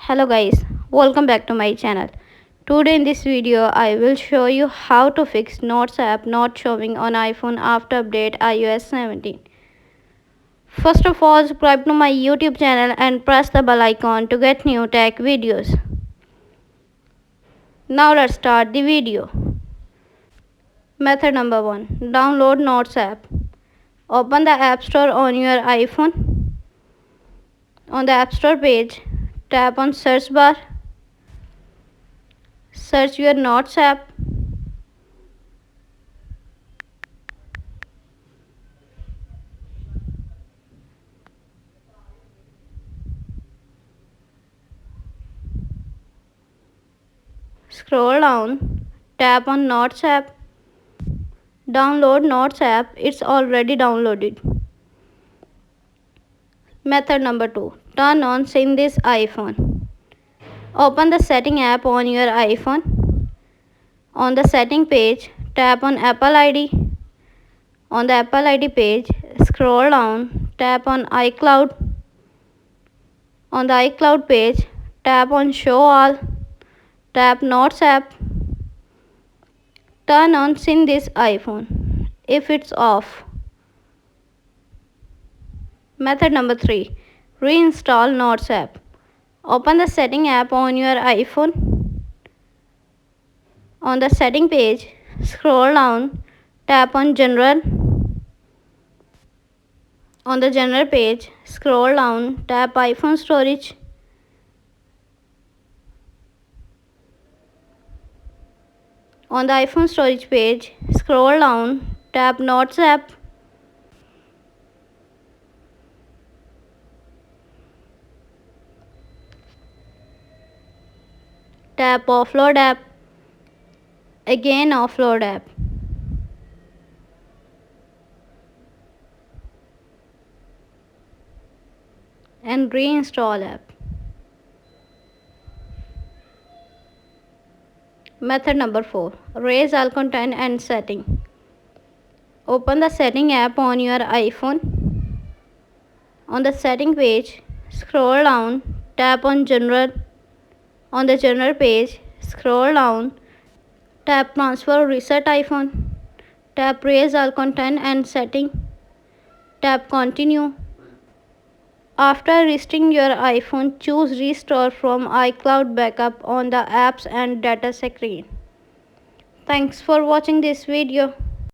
Hello guys, welcome back to my channel. Today in this video I will show you how to fix Notes app not showing on iPhone after update iOS 17. First of all, subscribe to my YouTube channel and press the bell icon to get new tech videos. Now let's start the video. Method number 1. Download Notes app. Open the App Store on your iPhone. On the App Store page, tap on search bar. Search your Notes app. Scroll down, tap on Notes app. Download Notes app, it's already downloaded. Method number 2. Turn on Sync this iPhone. Open the Setting app on your iPhone. On the Setting page, tap on Apple ID. On the Apple ID page, scroll down, tap on iCloud. On the iCloud page, tap on Show All. Tap Notes app. Turn on Sync this iPhone if it's off. Method number 3. Reinstall Notes app. Open the Setting app on your iPhone. On the Setting page, scroll down, tap on General. On the General page, scroll down, tap iPhone Storage. On the iPhone Storage page, scroll down, tap Notes app. Tap Offload app. Again Offload app. And reinstall app. Method number 4. Erase all content and setting. Open the Setting app on your iPhone. On the Setting page, scroll down, tap on General. On the General page, scroll down, tap Transfer Reset iPhone. Tap Erase all content and setting. Tap Continue. After restoring your iPhone, choose Restore from iCloud Backup on the Apps and Data screen. Thanks for watching this video.